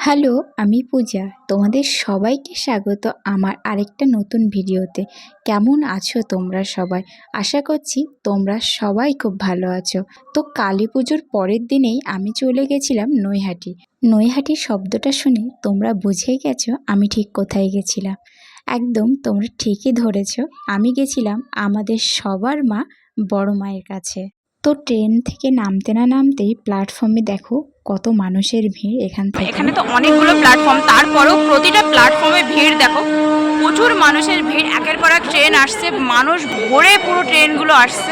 Hello, আমি পূজা। তোমাদের সবাইকে স্বাগত আমার আরেকটা নতুন ভিডিওতে। কেমন আছো তোমরা সবাই? আশা করছি তোমরা সবাই খুব ভালো আছো। তো কালী পুজোর পরের দিনেই আমি চলে গেছিলাম নৈহাটি। নৈহাটি শব্দটা শুনে তোমরা বুঝেই গেছো আমি ঠিক কোথায় গেছিলাম। একদম তোমরা ঠিকই ধরেছো, আমি গেছিলাম আমাদের সবার মা বড় মায়ের কাছে। তো ট্রেন থেকে নামতে না নামতেই প্ল্যাটফর্মে দেখো কত মানুষের ভিড়। এখানে তো অনেকগুলো প্ল্যাটফর্ম, তারপরেও প্রতিটা প্ল্যাটফর্মে ভিড় দেখো, প্রচুর মানুষের ভিড়। একের পর এক ট্রেন আসছে, মানুষ ভরে পুরো ট্রেনগুলো আসছে,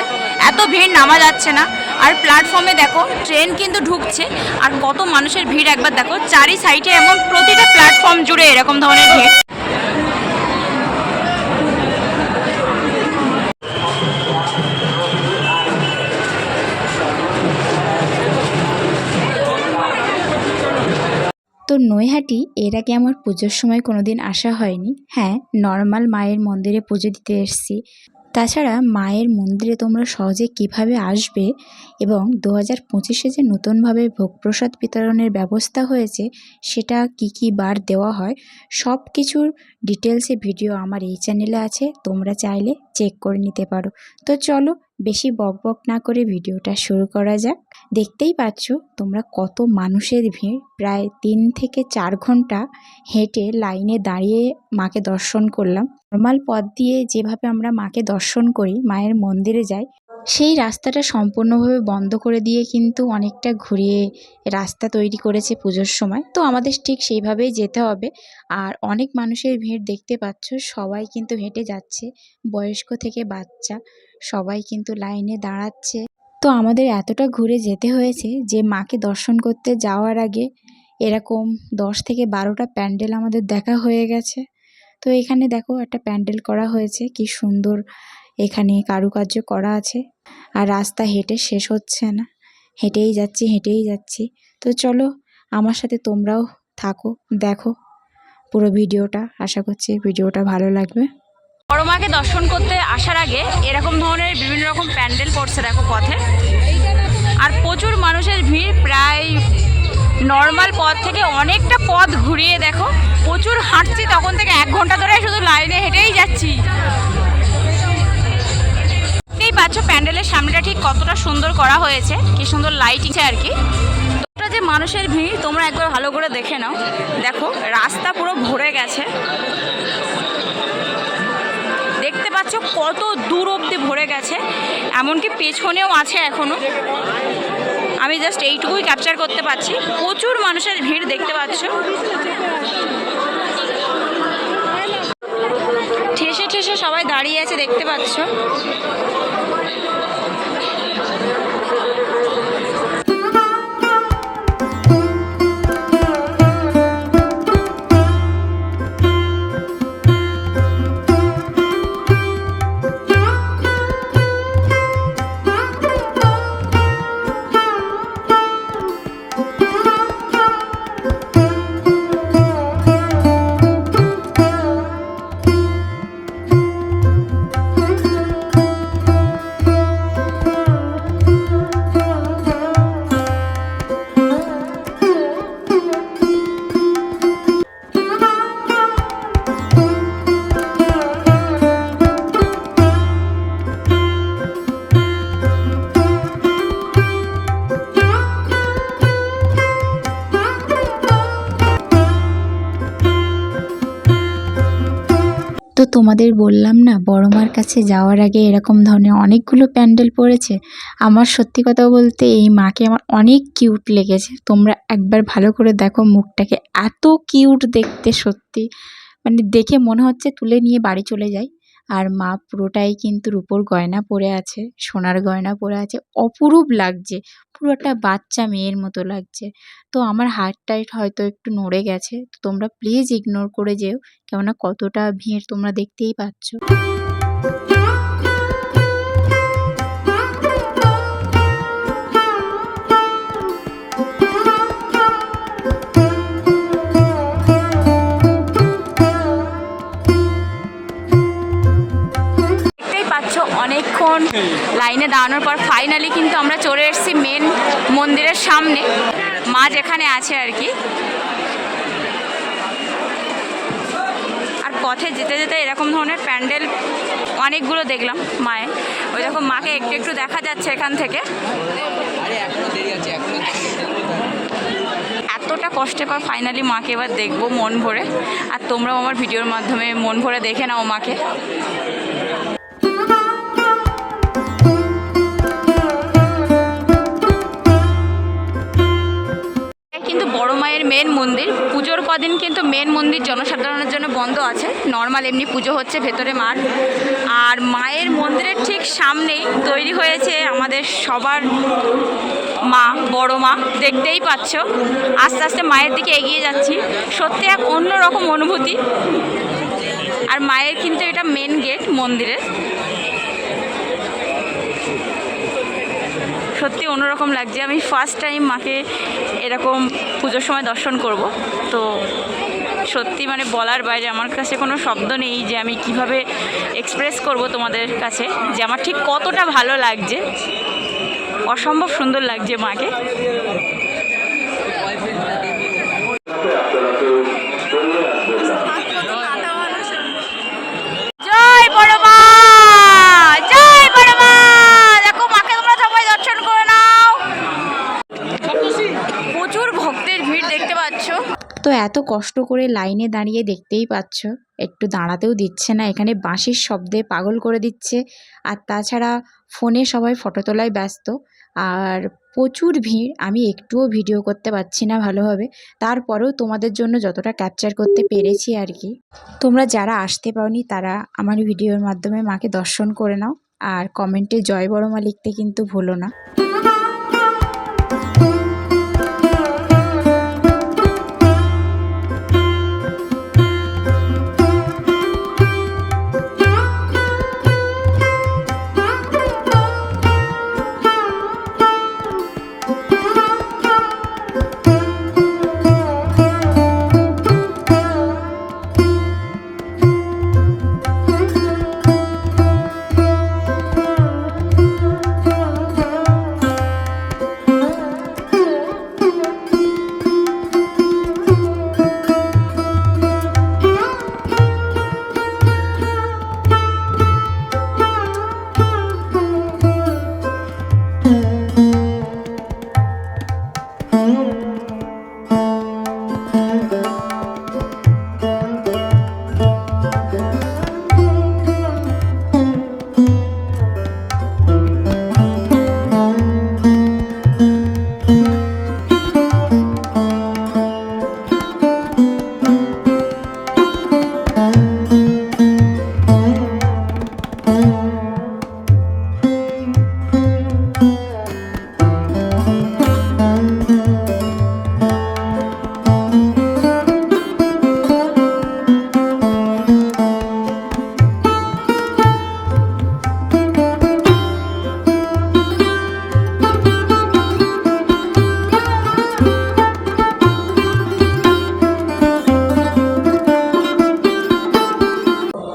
এত ভিড় নামা যাচ্ছে না। আর প্ল্যাটফর্মে দেখো ট্রেন কিন্তু ঢুকছে, আর কত মানুষের ভিড় একবার দেখো, চারি সাইডে এমন প্রতিটা প্ল্যাটফর্ম জুড়ে এরকম ধরনের ভিড়। তো নৈহাটি এর আগে আমার পুজোর সময় কোনোদিন আসা হয়নি। হ্যাঁ, নর্মাল মায়ের মন্দিরে পুজো দিতে এসেছি। তাছাড়া মায়ের মন্দিরে তোমরা সহজে কিভাবে আসবে এবং 2025-এ যে নতুনভাবে ভোগ প্রসাদ বিতরণের ব্যবস্থা হয়েছে সেটা কি কি বার দেওয়া হয় সব কিছুর ডিটেলসে ভিডিও আমার এই চ্যানেলে আছে, তোমরা চাইলে চেক করে নিতে পারো। তো চলো বেশি বকবক না করে ভিডিওটা শুরু করা যাক। দেখতেই পাচ্ছ তোমরা কত মানুষের ভিড়। প্রায় 3 থেকে 4 ঘন্টা হেঁটে লাইনে দাঁড়িয়ে মাকে দর্শন করলাম। নর্মাল পথ দিয়ে যেভাবে আমরা মাকে দর্শন করি, মায়ের মন্দিরে যাই, সেই রাস্তাটা সম্পূর্ণভাবে বন্ধ করে দিয়ে কিন্তু অনেকটা ঘুরিয়ে রাস্তা তৈরি করেছে পুজোর সময়। তো আমাদের ঠিক সেইভাবেই যেতে হবে। আর অনেক মানুষের ভিড় দেখতে পাচ্ছ, সবাই কিন্তু হেঁটে যাচ্ছে, বয়স্ক থেকে বাচ্চা সবাই কিন্তু লাইনে দাঁড়াচ্ছে। তো আমাদের এতটা ঘুরে যেতে হয়েছে যে মাকে দর্শন করতে যাওয়ার আগে এরকম 10 থেকে 12টা প্যান্ডেল আমাদের দেখা হয়ে গেছে। তো এখানে দেখো একটা প্যান্ডেল করা হয়েছে, কি সুন্দর এখানে কারুকার্য করা আছে। আর রাস্তা হেঁটে শেষ হচ্ছে না, হেঁটেই যাচ্ছি। তো চলো আমার সাথে তোমরাও থাকো, দেখো পুরো ভিডিওটা। আশা করছি ভিডিওটা ভালো লাগবে। বড় মাকে দর্শন করতে আসার আগে এরকম ধরনের বিভিন্ন রকম প্যান্ডেল পড়ছে দেখো পথে, আর প্রচুর মানুষের ভিড়। প্রায় নর্মাল পথ থেকে অনেকটা পথ ঘুরিয়ে দেখো, প্রচুর হাঁটছি তখন থেকে, 1 ঘন্টা ধরে শুধু লাইনে হেঁটেই যাচ্ছি। দেখতেই পাচ্ছ প্যান্ডেলের সামনেটা ঠিক কতটা সুন্দর করা হয়েছে, কি সুন্দর লাইটিং আর কি। তোমরা যে মানুষের ভিড় তোমরা একবার ভালো করে দেখে নাও, দেখো রাস্তা পুরো ভরে গেছে, দেখতে পাচ্ছ কত দূর অবধি ভরে গেছে, এমনকি পেছনেও আছে এখনো। আমি জাস্ট এইটুকুই ক্যাপচার করতে পারছি। প্রচুর মানুষের ভিড় দেখতে পাচ্ছ, ঠেসে ঠেসে সবাই দাঁড়িয়ে আছে দেখতে পাচ্ছ। তো তোমাদের বললাম না, বড় মার কাছে যাওয়ার আগে এরকম ধরনের অনেকগুলো প্যান্ডেল পড়েছে। আমার সত্যি কথা বলতে এই মাকে আমার অনেক কিউট লেগেছে। তোমরা একবার ভালো করে দেখো মুখটাকে, এত কিউট দেখতে, সত্যি মানে দেখে মনে হচ্ছে তুলে নিয়ে বাড়ি চলে যাই। আর মা পুরোটাই কিন্তু রূপোর গয়না পরে আছে, সোনার গয়না পরে আছে, অপরূপ লাগছে, পুরো একটা বাচ্চা মেয়ের মতো লাগছে। তো আমার হার্ট টাইট হয়তো একটু নড়ে গেছে, তো তোমরা প্লিজ ইগনোর করে যেও, কেননা কতটা ভিড় তোমরা দেখতেই পাচ্ছ। অনেকক্ষণ লাইনে দাঁড়ানোর পর ফাইনালি কিন্তু আমরা চলে এসেছি মেন মন্দিরের সামনে, মা যেখানে আছে আর কি। পথে যেতে যেতে এরকম ধরনের প্যান্ডেল অনেকগুলো দেখলাম মায়ের। ওই দেখো মাকে একটু একটু দেখা যাচ্ছে এখান থেকে। এতটা কষ্টকর, ফাইনালি মাকে এবার দেখবো মন ভরে। আর তোমরাও আমার ভিডিওর মাধ্যমে মন ভরে দেখে নাও মাকে। কিন্তু বড় মায়ের মেন মন্দির, পুজোর কদিন কিন্তু মেন মন্দির জনসাধারণের জন্য বন্ধ আছে। নর্মাল এমনি পুজো হচ্ছে ভেতরে মাঠ। আর মায়ের মন্দিরের ঠিক সামনেই তৈরি হয়েছে আমাদের সবার মা, বড় মা। দেখতেই পাচ্ছ আস্তে আস্তে মায়ের দিকে এগিয়ে যাচ্ছি। সত্যি এক অন্যরকম অনুভূতি। আর মায়ের কিন্তু এটা মেন গেট মন্দিরের। সত্যি অন্যরকম লাগছে। আমি ফার্স্ট টাইম মাকে এরকম পুজোর সময় দর্শন করব। তো সত্যি মানে বলার বাইরে, আমার কাছে কোনো শব্দ নেই যে আমি কিভাবে এক্সপ্রেস করব তোমাদের কাছে যে আমার ঠিক কতটা ভালো লাগছে। অসম্ভব সুন্দর লাগছে মাকে। জয় বড় মা, জয় বড় মা। দেখো মাকে তোমরা সবাই দর্শন করে নাও। প্রচুর ভক্তের ভিড় দেখতে পাচ্ছ। তো এত কষ্ট করে লাইনে দাঁড়িয়ে দেখতেই পাচ্ছ, একটু দাঁড়াতেও দিচ্ছে না। এখানে বাঁশির শব্দে পাগল করে দিচ্ছে। আর তাছাড়া ফোনে সবাই ফটো তোলায় ব্যস্ত। আর প্রচুর ভিড়, আমি একটুও ভিডিও করতে পারছি না ভালোভাবে। তারপরেও তোমাদের জন্য যতটা ক্যাপচার করতে পেরেছি আর কি। তোমরা যারা আসতে পাওনি তারা আমার ভিডিওর মাধ্যমে মাকে দর্শন করে নাও। আর কমেন্টে জয় বড় মা লিখতে কিন্তু ভুলো না।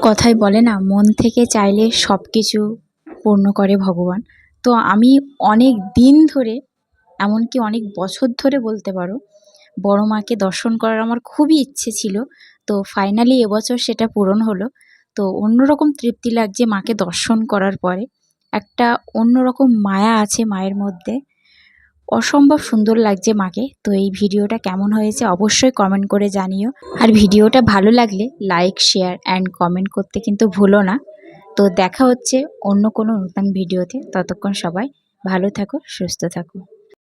কথায় বলে না, মন থেকে চাইলে সব কিছু পূর্ণ করে ভগবান। তো আমি অনেক দিন ধরে, এমনকি অনেক বছর ধরে বলতে পারো, বড় মাকে দর্শন করার আমার খুবই ইচ্ছে ছিল। তো ফাইনালি এবছর সেটা পূরণ হলো। তো অন্যরকম তৃপ্তি লাগছে মাকে দর্শন করার পরে। একটা অন্যরকম মায়া আছে মায়ের মধ্যে। অসম্ভব সুন্দর লাগছে মাকে। তো এই ভিডিওটা কেমন হয়েছে অবশ্যই কমেন্ট করে জানিও। আর ভিডিওটা ভালো লাগলে লাইক, শেয়ার অ্যান্ড কমেন্ট করতে কিন্তু ভুলো না। তো দেখা হচ্ছে অন্য কোনো নতুন ভিডিওতে। ততক্ষণ সবাই ভালো থাকো, সুস্থ থাকো।